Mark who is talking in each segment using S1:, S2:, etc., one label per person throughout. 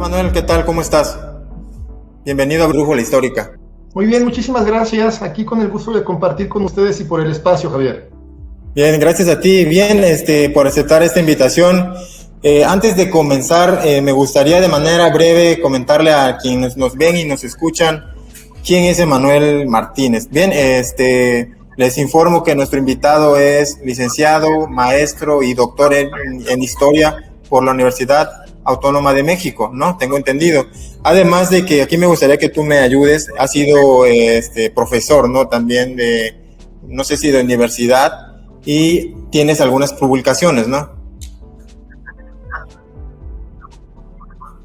S1: Manuel, ¿qué tal? ¿Cómo estás? Bienvenido a Brújula Histórica.
S2: Muy bien, muchísimas gracias. Aquí con el gusto de compartir con ustedes y por el espacio, Javier.
S1: Bien, gracias a ti. Bien, por aceptar esta invitación. Antes de comenzar, me gustaría de manera breve comentarle a quienes nos ven y nos escuchan quién es Emanuel Martínez. Bien, les informo que nuestro invitado es licenciado, maestro y doctor en Historia por la Universidad Autónoma de México, ¿no? Tengo entendido. Además de que aquí me gustaría que tú me ayudes, has sido profesor, ¿no? También no sé si de universidad, y tienes algunas publicaciones, ¿no?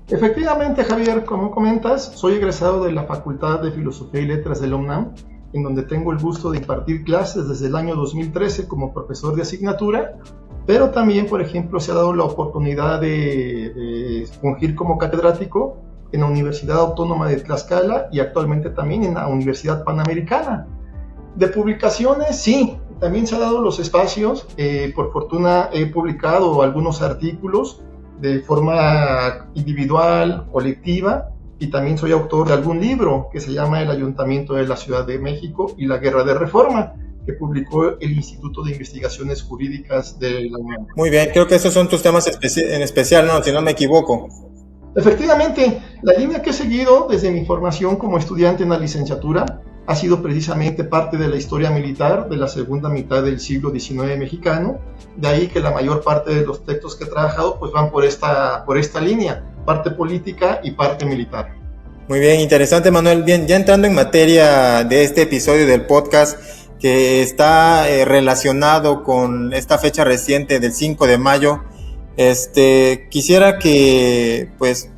S2: Efectivamente, Javier, como comentas, soy egresado de la Facultad de Filosofía y Letras de la UNAM, en donde tengo el gusto de impartir clases desde el año 2013 como profesor de asignatura, pero también, por ejemplo, se ha dado la oportunidad de fungir como catedrático en la Universidad Autónoma de Tlaxcala y actualmente también en la Universidad Panamericana. De publicaciones, sí, también se han dado los espacios. Por fortuna he publicado algunos artículos de forma individual, colectiva, y también soy autor de algún libro que se llama El Ayuntamiento de la Ciudad de México y la Guerra de Reforma, que publicó el Instituto de Investigaciones Jurídicas de la UNAM.
S1: Muy bien, creo que esos son tus temas en especial, ¿no? Si no me equivoco.
S2: Efectivamente, la línea que he seguido desde mi formación como estudiante en la licenciatura ha sido precisamente parte de la historia militar de la segunda mitad del siglo XIX mexicano, de ahí que la mayor parte de los textos que he trabajado pues van por esta línea, parte política y parte militar.
S1: Muy bien, interesante, Manuel. Bien, ya entrando en materia de este episodio del podcast que está relacionado con esta fecha reciente del 5 de mayo, quisiera que pues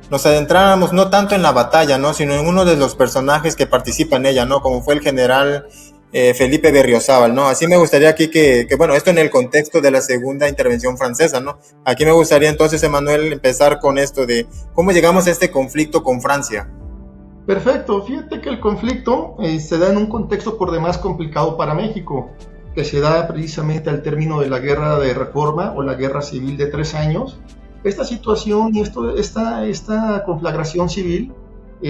S1: nos adentráramos no tanto en la batalla, ¿no? Sino en uno de los personajes que participa en ella, ¿no? Como fue el general Felipe Berriozábal, ¿no? Así me gustaría aquí que, bueno, esto en el contexto de la segunda intervención francesa, ¿no? Aquí me gustaría entonces, Emanuel, empezar con esto de cómo llegamos a este conflicto con Francia.
S2: Perfecto, fíjate que el conflicto se da en un contexto por demás complicado para México, que se da precisamente al término de la Guerra de Reforma o la Guerra Civil de 3 años. Esta situación y esta conflagración civil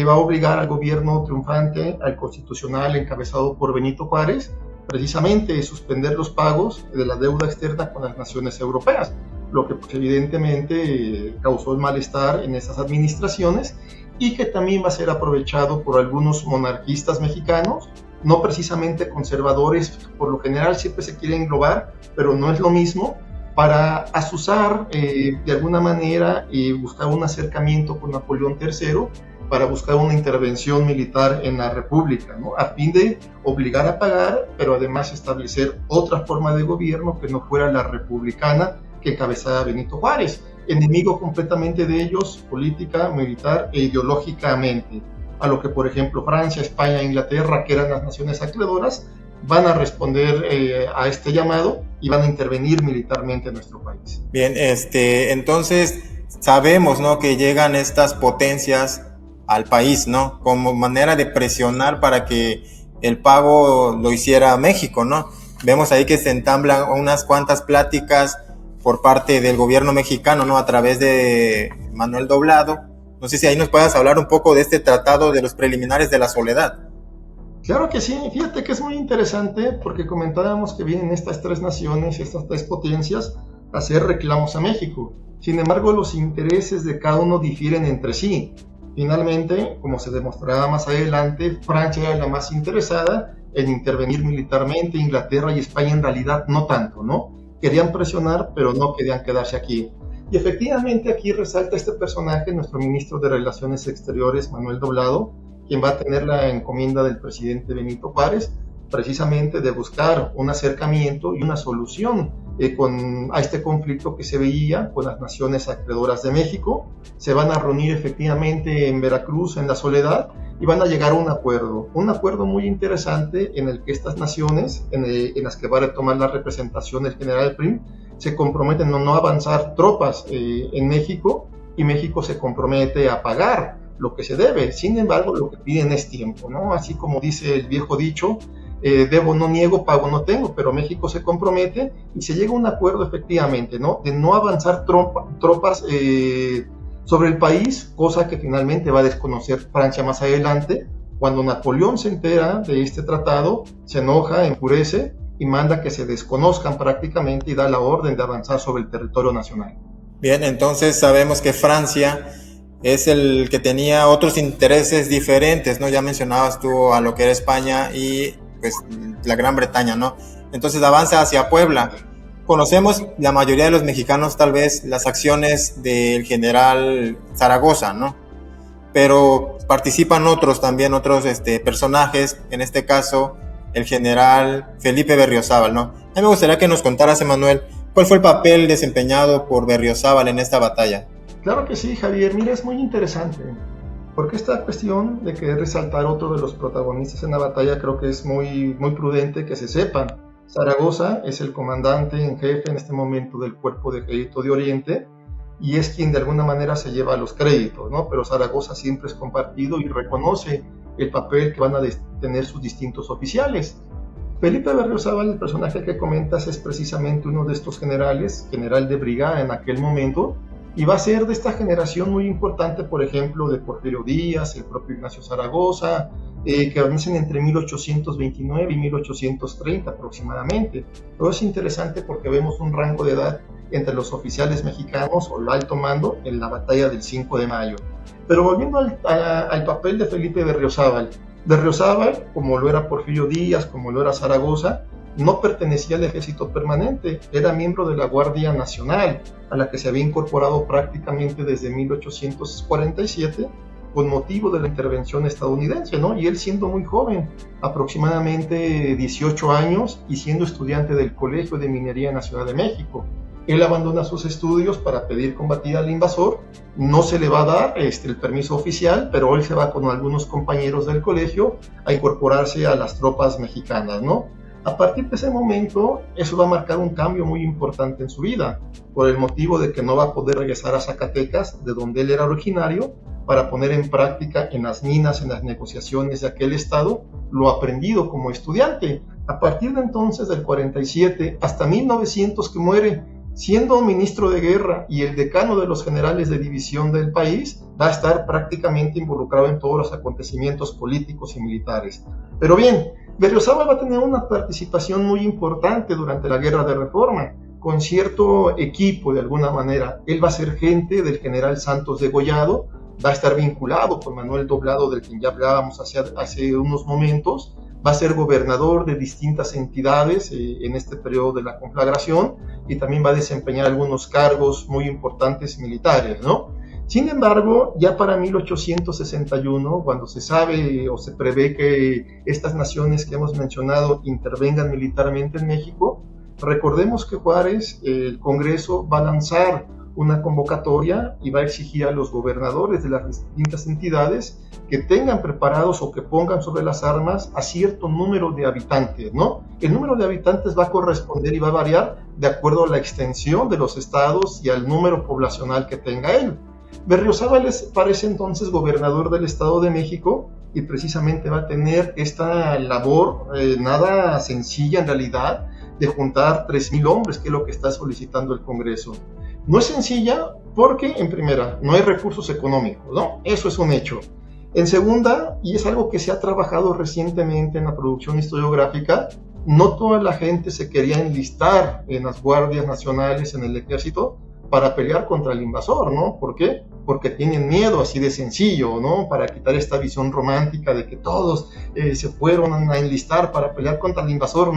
S2: va a obligar al gobierno triunfante, al constitucional encabezado por Benito Juárez, precisamente a suspender los pagos de la deuda externa con las naciones europeas, lo que pues, evidentemente causó el malestar en esas administraciones y que también va a ser aprovechado por algunos monarquistas mexicanos, no precisamente conservadores, por lo general siempre se quiere englobar, pero no es lo mismo, para azuzar de alguna manera y buscar un acercamiento con Napoleón III para buscar una intervención militar en la República, ¿no? A fin de obligar a pagar, pero además establecer otra forma de gobierno que no fuera la republicana que encabezaba Benito Juárez, enemigo completamente de ellos, política, militar e ideológicamente, a lo que por ejemplo Francia, España e Inglaterra, que eran las naciones acreedoras, van a responder a este llamado y van a intervenir militarmente en nuestro país.
S1: Bien, entonces sabemos, ¿no?, que llegan estas potencias al país, ¿no?, como manera de presionar para que el pago lo hiciera México, ¿no? Vemos ahí que se entablan unas cuantas pláticas por parte del gobierno mexicano, ¿no?, a través de Manuel Doblado. No sé si ahí nos puedas hablar un poco de este tratado de los preliminares de la Soledad.
S2: Claro que sí, fíjate que es muy interesante porque comentábamos que vienen estas 3 naciones, estas 3 potencias a hacer reclamos a México. Sin embargo, los intereses de cada uno difieren entre sí. Finalmente, como se demostrará más adelante, Francia era la más interesada en intervenir militarmente, Inglaterra y España en realidad no tanto, ¿no? Querían presionar, pero no querían quedarse aquí. Y efectivamente aquí resalta este personaje, nuestro ministro de Relaciones Exteriores, Manuel Doblado, quien va a tener la encomienda del presidente Benito Juárez, precisamente de buscar un acercamiento y una solución a este conflicto que se veía con las naciones acreedoras de México. Se van a reunir efectivamente en Veracruz, en La Soledad, y van a llegar a un acuerdo muy interesante en el que estas naciones, en las que va a tomar la representación el general Prim, se comprometen a no avanzar tropas en México, y México se compromete a pagar lo que se debe. Sin embargo, lo que piden es tiempo, ¿no? Así como dice el viejo dicho, debo no niego, pago no tengo, pero México se compromete y se llega a un acuerdo efectivamente, ¿no? De no avanzar tropas sobre el país, cosa que finalmente va a desconocer Francia más adelante. Cuando Napoleón se entera de este tratado, se enoja, enfurece y manda que se desconozcan prácticamente y da la orden de avanzar sobre el territorio nacional.
S1: Bien, entonces sabemos que Francia es el que tenía otros intereses diferentes, ¿no? Ya mencionabas tú a lo que era España y pues la Gran Bretaña, ¿no? Entonces avanza hacia Puebla. Conocemos la mayoría de los mexicanos tal vez las acciones del general Zaragoza, ¿no? Pero participan otros también, otros personajes, en este caso el general Felipe Berriozábal, ¿no? A mí me gustaría que nos contaras, Emanuel, ¿cuál fue el papel desempeñado por Berriozábal en esta batalla?
S2: Claro que sí, Javier. Mira, es muy interesante, porque esta cuestión de querer resaltar otro de los protagonistas en la batalla creo que es muy, muy prudente que se sepan. Zaragoza es el comandante en jefe en este momento del Cuerpo de Crédito de Oriente y es quien de alguna manera se lleva los créditos, ¿no? Pero Zaragoza siempre es compartido y reconoce el papel que van a tener sus distintos oficiales. Felipe Berriozábal, el personaje que comentas, es precisamente uno de estos generales, general de brigada en aquel momento, y va a ser de esta generación muy importante, por ejemplo, de Porfirio Díaz, el propio Ignacio Zaragoza, que nacen entre 1829 y 1830 aproximadamente. Todo es interesante porque vemos un rango de edad entre los oficiales mexicanos o el alto mando en la batalla del 5 de mayo. Pero volviendo al papel de Felipe Berriozábal, Berriozábal, como lo era Porfirio Díaz, como lo era Zaragoza, no pertenecía al ejército permanente, era miembro de la Guardia Nacional, a la que se había incorporado prácticamente desde 1847 con motivo de la intervención estadounidense, ¿no? Y él siendo muy joven, aproximadamente 18 años, y siendo estudiante del Colegio de Minería en la Ciudad de México. Él abandona sus estudios para pedir combatir al invasor, no se le va a dar el permiso oficial, pero él se va con algunos compañeros del colegio a incorporarse a las tropas mexicanas, ¿no? A partir de ese momento, eso va a marcar un cambio muy importante en su vida, por el motivo de que no va a poder regresar a Zacatecas, de donde él era originario, para poner en práctica en las minas, en las negociaciones de aquel estado, lo aprendido como estudiante. A partir de entonces, del 47 hasta 1900 que muere, siendo ministro de guerra y el decano de los generales de división del país, va a estar prácticamente involucrado en todos los acontecimientos políticos y militares. Pero bien, Berriozábal va a tener una participación muy importante durante la Guerra de Reforma, con cierto equipo de alguna manera. Él va a ser gente del general Santos de Gollado, va a estar vinculado con Manuel Doblado, del que ya hablábamos hace unos momentos, va a ser gobernador de distintas entidades en este periodo de la conflagración y también va a desempeñar algunos cargos muy importantes militares, ¿no? Sin embargo, ya para 1861, cuando se sabe o se prevé que estas naciones que hemos mencionado intervengan militarmente en México, recordemos que Juárez, el Congreso, va a lanzar una convocatoria y va a exigir a los gobernadores de las distintas entidades que tengan preparados o que pongan sobre las armas a cierto número de habitantes, ¿no? El número de habitantes va a corresponder y va a variar de acuerdo a la extensión de los estados y al número poblacional que tenga él. Berriozábal es para ese entonces gobernador del Estado de México y precisamente va a tener esta labor nada sencilla en realidad de juntar 3,000 hombres, que es lo que está solicitando el Congreso. No es sencilla porque, en primera, no hay recursos económicos, ¿no? Eso es un hecho. En segunda, y es algo que se ha trabajado recientemente en la producción historiográfica, no toda la gente se quería enlistar en las guardias nacionales, en el ejército, para pelear contra el invasor, ¿no? ¿Por qué? Porque tienen miedo, así de sencillo, ¿no? Para quitar esta visión romántica de que todos se fueron a enlistar para pelear contra el invasor,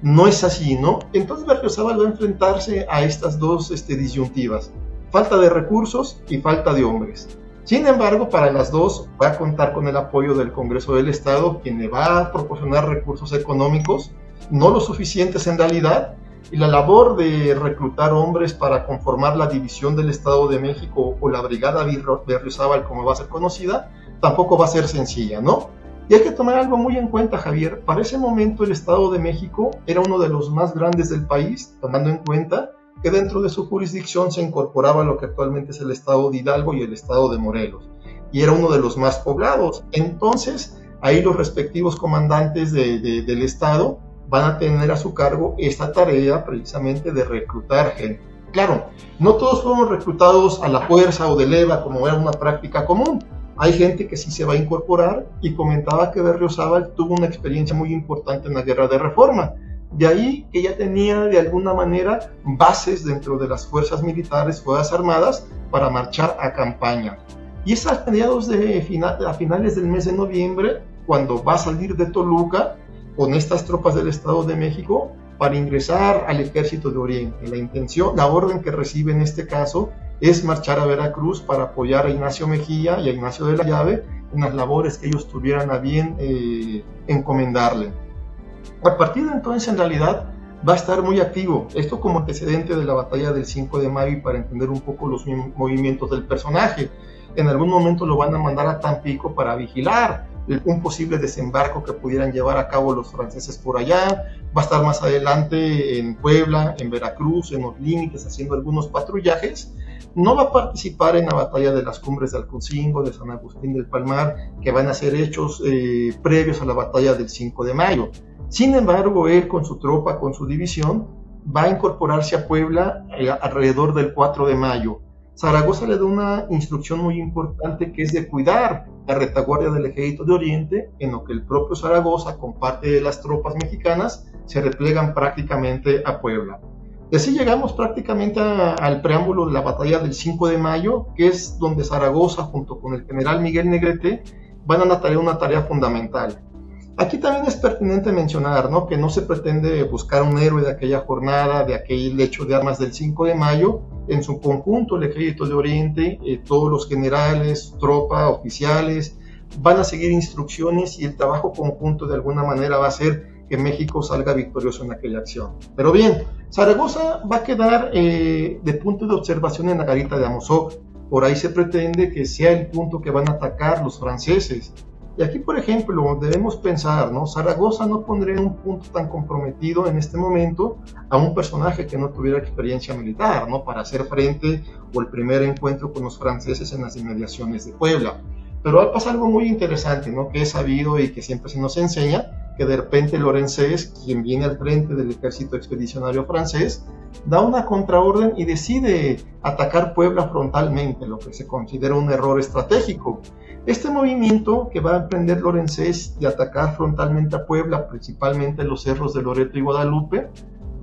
S2: no es así, ¿no? Entonces Berriozábal va a enfrentarse a estas dos disyuntivas, falta de recursos y falta de hombres. Sin embargo, para las dos va a contar con el apoyo del Congreso del Estado, quien le va a proporcionar recursos económicos, no lo suficientes en realidad, y la labor de reclutar hombres para conformar la división del Estado de México o la Brigada Berriozábal, como va a ser conocida, tampoco va a ser sencilla, ¿no? Y hay que tomar algo muy en cuenta, Javier. Para ese momento el Estado de México era uno de los más grandes del país, tomando en cuenta que dentro de su jurisdicción se incorporaba lo que actualmente es el Estado de Hidalgo y el Estado de Morelos, y era uno de los más poblados. Entonces, ahí los respectivos comandantes del Estado van a tener a su cargo esta tarea precisamente de reclutar gente. Claro, no todos fueron reclutados a la fuerza o de leva como era una práctica común. Hay gente que sí se va a incorporar y comentaba que Berriozábal tuvo una experiencia muy importante en la Guerra de Reforma. De ahí que ya tenía de alguna manera bases dentro de las fuerzas militares, fuerzas armadas, para marchar a campaña. Y es a finales del mes de noviembre cuando va a salir de Toluca con estas tropas del Estado de México para ingresar al Ejército de Oriente. La orden que recibe en este caso es marchar a Veracruz para apoyar a Ignacio Mejía y a Ignacio de la Llave en las labores que ellos tuvieran a bien encomendarle. A partir de entonces, en realidad, va a estar muy activo. Esto como antecedente de la batalla del 5 de mayo y para entender un poco los movimientos del personaje. En algún momento lo van a mandar a Tampico para vigilar un posible desembarco que pudieran llevar a cabo los franceses por allá. Va a estar más adelante en Puebla, en Veracruz, en los límites, haciendo algunos patrullajes. No va a participar en la batalla de las cumbres de Alconcingo, de San Agustín del Palmar, que van a ser hechos previos a la batalla del 5 de mayo. Sin embargo, él con su tropa, con su división, va a incorporarse a Puebla alrededor del 4 de mayo. Zaragoza le da una instrucción muy importante que es de cuidar la retaguardia del Ejército de Oriente, en lo que el propio Zaragoza, con parte de las tropas mexicanas, se replegan prácticamente a Puebla. Y así llegamos prácticamente al preámbulo de la batalla del 5 de mayo, que es donde Zaragoza, junto con el general Miguel Negrete, van a tener una tarea fundamental. Aquí también es pertinente mencionar, ¿no?, que no se pretende buscar un héroe de aquella jornada, de aquel hecho de armas del 5 de mayo. En su conjunto, el Ejército de Oriente, todos los generales, tropa, oficiales, van a seguir instrucciones y el trabajo conjunto de alguna manera va a hacer que México salga victorioso en aquella acción. Pero bien, Zaragoza va a quedar de punto de observación en la garita de Amozoc. Por ahí se pretende que sea el punto que van a atacar los franceses. Y aquí, por ejemplo, debemos pensar, ¿no? Zaragoza no pondría en un punto tan comprometido en este momento a un personaje que no tuviera experiencia militar, ¿no?, para hacer frente o el primer encuentro con los franceses en las inmediaciones de Puebla. Pero pasa algo muy interesante, ¿no?, que es sabido y que siempre se nos enseña, que de repente Lorenzés, quien viene al frente del ejército expedicionario francés, da una contraorden y decide atacar Puebla frontalmente, lo que se considera un error estratégico. Este movimiento que va a emprender Lorenzés de atacar frontalmente a Puebla, principalmente en los cerros de Loreto y Guadalupe,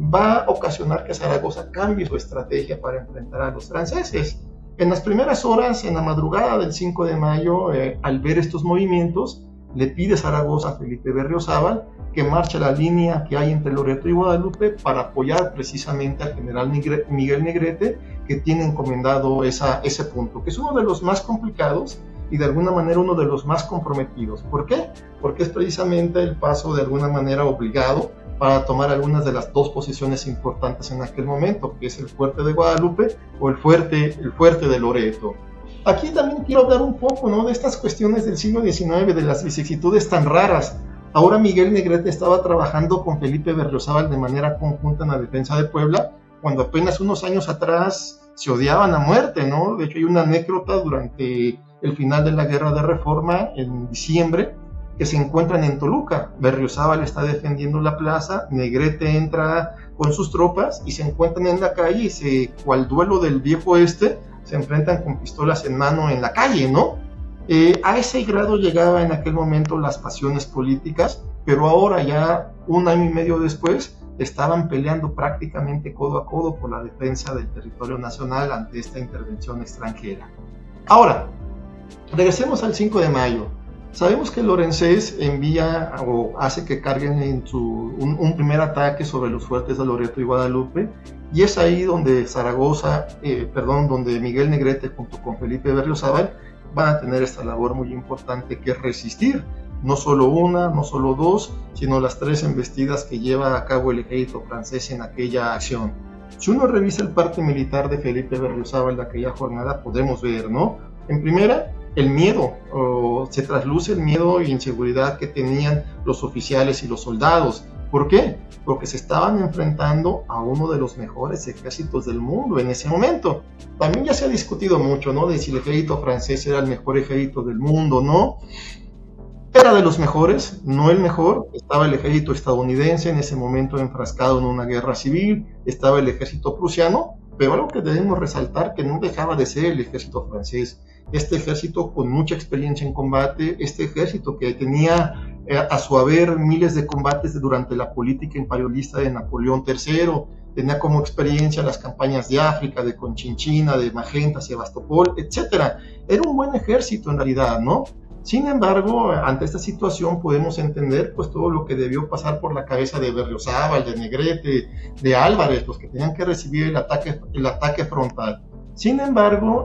S2: va a ocasionar que Zaragoza cambie su estrategia para enfrentar a los franceses. En las primeras horas, en la madrugada del 5 de mayo, al ver estos movimientos, le pide Zaragoza a Felipe Berriozábal que marche la línea que hay entre Loreto y Guadalupe para apoyar precisamente al general Miguel Negrete, que tiene encomendado ese punto, que es uno de los más complicados y de alguna manera uno de los más comprometidos. ¿Por qué? Porque es precisamente el paso de alguna manera obligado para tomar algunas de las dos posiciones importantes en aquel momento, que es el fuerte de Guadalupe o el fuerte de Loreto. Aquí también quiero hablar un poco, ¿no?, de estas cuestiones del siglo XIX, de las vicisitudes tan raras. Ahora Miguel Negrete estaba trabajando con Felipe Berriozábal de manera conjunta en la defensa de Puebla, cuando apenas unos años atrás se odiaban a muerte, ¿no? De hecho, hay una anécdota durante el final de la Guerra de Reforma, en diciembre, que se encuentran en Toluca. Berriozábal está defendiendo la plaza, Negrete entra con sus tropas y se encuentran en la calle y cual duelo del viejo oeste, se enfrentan con pistolas en mano en la calle, ¿no? A ese grado llegaba en aquel momento las pasiones políticas, pero ahora ya un año y medio después estaban peleando prácticamente codo a codo por la defensa del territorio nacional ante esta intervención extranjera. Ahora, regresemos al 5 de mayo. Sabemos que Lorenzés envía o hace que carguen un primer ataque sobre los fuertes de Loreto y Guadalupe, y es ahí donde donde Miguel Negrete junto con Felipe Berriozábal van a tener esta labor muy importante, que es resistir, no solo una, no solo dos, sino las 3 embestidas que lleva a cabo el ejército francés en aquella acción. Si uno revisa el parte militar de Felipe Berriozábal de aquella jornada, podemos ver, ¿no?, en primera, el miedo, se trasluce el miedo e inseguridad que tenían los oficiales y los soldados. ¿Por qué? Porque se estaban enfrentando a uno de los mejores ejércitos del mundo en ese momento. También ya se ha discutido mucho, ¿no?, de si el ejército francés era el mejor ejército del mundo, ¿no? Era de los mejores, no el mejor. Estaba el ejército estadounidense en ese momento enfrascado en una guerra civil, estaba el ejército prusiano, Pero algo que debemos resaltar, que no dejaba de ser el ejército francés, este ejército con mucha experiencia en combate, este ejército que tenía a su haber miles de combates durante la política imperialista de Napoleón III, tenía como experiencia las campañas de África, de Conchinchina, de Magenta, Sebastopol, etc. Era un buen ejército en realidad, ¿no? Sin embargo, ante esta situación podemos entender pues todo lo que debió pasar por la cabeza de Berriozábal, de Negrete, de Álvarez, los que tenían que recibir el ataque frontal. Sin embargo,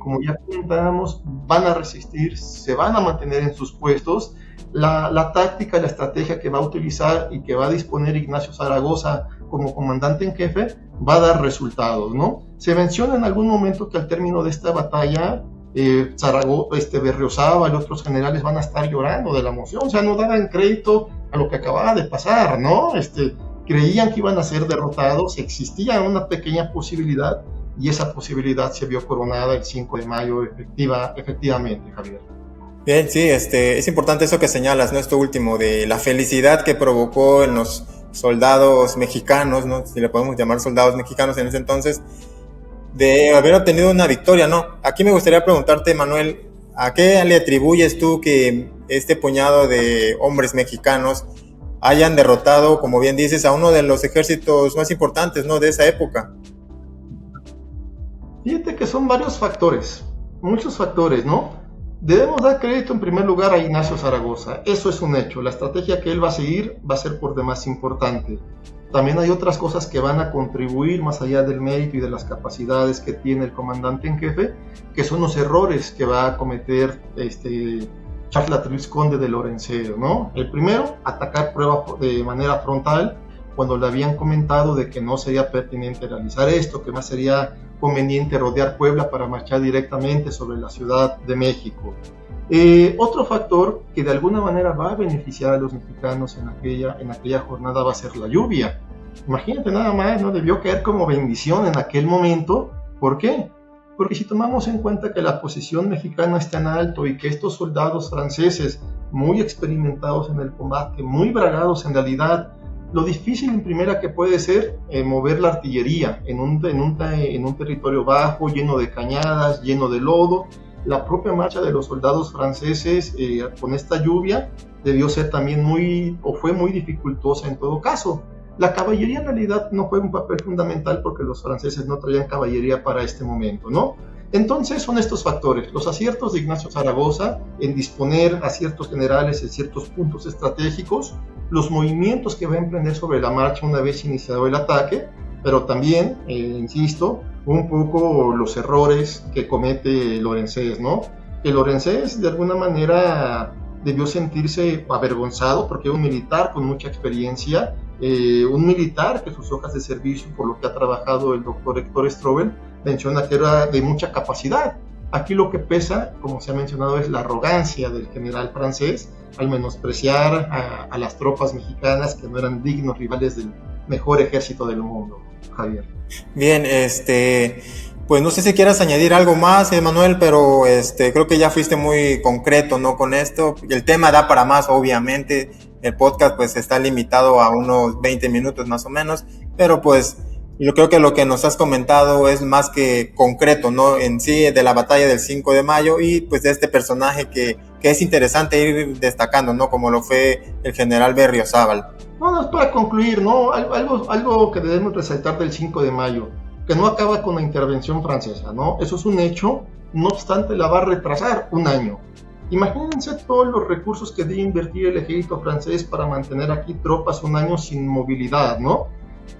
S2: como ya comentábamos, van a resistir, se van a mantener en sus puestos. La táctica, la estrategia que va a utilizar y que va a disponer Ignacio Zaragoza como comandante en jefe va a dar resultados, ¿no? Se menciona en algún momento que al término de esta batalla Berriozábal y otros generales van a estar llorando de la emoción, o sea, no daban crédito a lo que acababa de pasar, ¿no? Creían que iban a ser derrotados, existía una pequeña posibilidad y esa posibilidad se vio coronada el 5 de mayo efectivamente, Javier.
S1: Bien, sí, es importante eso que señalas, ¿no? Esto último, de la felicidad que provocó en los soldados mexicanos, ¿no? Si le podemos llamar soldados mexicanos en ese entonces, de haber obtenido una victoria, ¿no? Aquí me gustaría preguntarte, Manuel, ¿a qué le atribuyes tú que este puñado de hombres mexicanos hayan derrotado, como bien dices, a uno de los ejércitos más importantes, ¿no?, de esa época?
S2: Fíjate que son varios factores, muchos factores, ¿no? Debemos dar crédito en primer lugar a Ignacio Zaragoza, eso es un hecho, la estrategia que él va a seguir va a ser por demás importante. También hay otras cosas que van a contribuir más allá del mérito y de las capacidades que tiene el comandante en jefe, que son los errores que va a cometer Charles Latreille Conde de Lorenzé, ¿no? El primero, atacar prueba de manera frontal, cuando le habían comentado de que no sería pertinente realizar esto, que más sería conveniente rodear Puebla para marchar directamente sobre la Ciudad de México. Otro factor que de alguna manera va a beneficiar a los mexicanos en aquella jornada va a ser la lluvia. Imagínate nada más, ¿no? Debió caer como bendición en aquel momento. ¿Por qué? Porque si tomamos en cuenta que la posición mexicana está en alto y que estos soldados franceses, muy experimentados en el combate, muy bragados en realidad, lo difícil en primera que puede ser mover la artillería en un territorio bajo, lleno de cañadas, lleno de lodo. La propia marcha de los soldados franceses con esta lluvia debió ser también fue muy dificultosa en todo caso. La caballería en realidad no juega un papel fundamental porque los franceses no traían caballería para este momento, ¿no? Entonces son estos factores, los aciertos de Ignacio Zaragoza en disponer a ciertos generales en ciertos puntos estratégicos, los movimientos que va a emprender sobre la marcha una vez iniciado el ataque, pero también, insisto, un poco los errores que comete Lorenzé, ¿no? Que Lorenzé de alguna manera debió sentirse avergonzado porque era un militar con mucha experiencia, un militar que sus hojas de servicio, por lo que ha trabajado el doctor Héctor Strobel, menciona que era de mucha capacidad. Aquí lo que pesa, como se ha mencionado, es la arrogancia del general francés al menospreciar a las tropas mexicanas que no eran dignos rivales del mejor ejército del mundo, Javier.
S1: Bien, pues no sé si quieras añadir algo más, Manuel, pero creo que ya fuiste muy concreto, ¿no?, con esto. El tema da para más, obviamente. El podcast pues está limitado a unos 20 minutos más o menos, pero pues yo creo que lo que nos has comentado es más que concreto, ¿no?, en sí, de la batalla del 5 de mayo y pues de este personaje que es interesante ir destacando, ¿no?, como lo fue el general Berriozábal.
S2: No, es para concluir, ¿no? Algo que debemos resaltar del 5 de mayo, que no acaba con la intervención francesa, ¿no? Eso es un hecho, no obstante la va a retrasar un año. Imagínense todos los recursos que debe invertir el ejército francés para mantener aquí tropas un año sin movilidad, ¿no?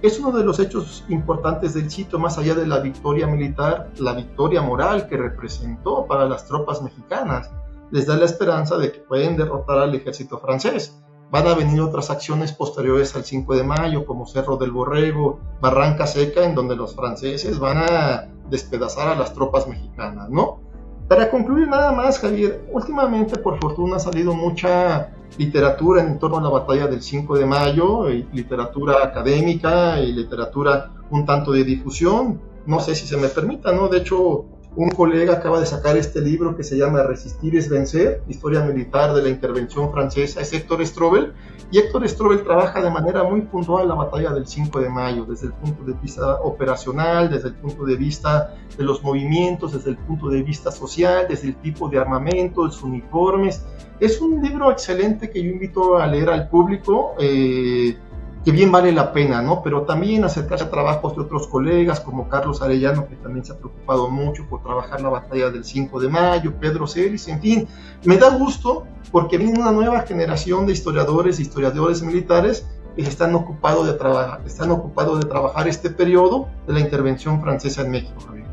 S2: Es uno de los hechos importantes del sitio, más allá de la victoria militar, la victoria moral que representó para las tropas mexicanas. Les da la esperanza de que pueden derrotar al ejército francés. Van a venir otras acciones posteriores al 5 de mayo, como Cerro del Borrego, Barranca Seca, en donde los franceses van a despedazar a las tropas mexicanas, ¿no? Para concluir nada más, Javier, últimamente por fortuna ha salido mucha literatura en torno a la batalla del 5 de mayo, literatura académica y literatura un tanto de difusión, no sé si se me permita, ¿no? De hecho, Un colega acaba de sacar este libro que se llama Resistir es vencer, historia militar de la intervención francesa, es Héctor Strobel, y Héctor Strobel trabaja de manera muy puntual la batalla del 5 de mayo, desde el punto de vista operacional, desde el punto de vista de los movimientos, desde el punto de vista social, desde el tipo de armamento, los uniformes. Es un libro excelente que yo invito a leer al público, que bien vale la pena, ¿no? Pero también acercarse a trabajos de otros colegas como Carlos Arellano, que también se ha preocupado mucho por trabajar la batalla del 5 de mayo, Pedro Celis, en fin. Me da gusto porque viene una nueva generación de historiadores e historiadores militares que están ocupados de trabajar este periodo de la intervención francesa en México, Javier.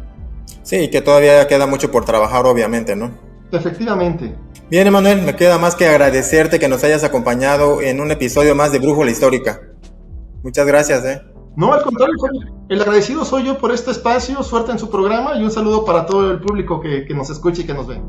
S1: Sí, que todavía queda mucho por trabajar, obviamente, ¿no?
S2: Efectivamente.
S1: Bien, Emanuel, me queda más que agradecerte que nos hayas acompañado en un episodio más de Brújula Histórica. Muchas gracias,
S2: No, al contrario, Javier. El agradecido soy yo por este espacio, suerte en su programa y un saludo para todo el público que nos escucha y que nos ve.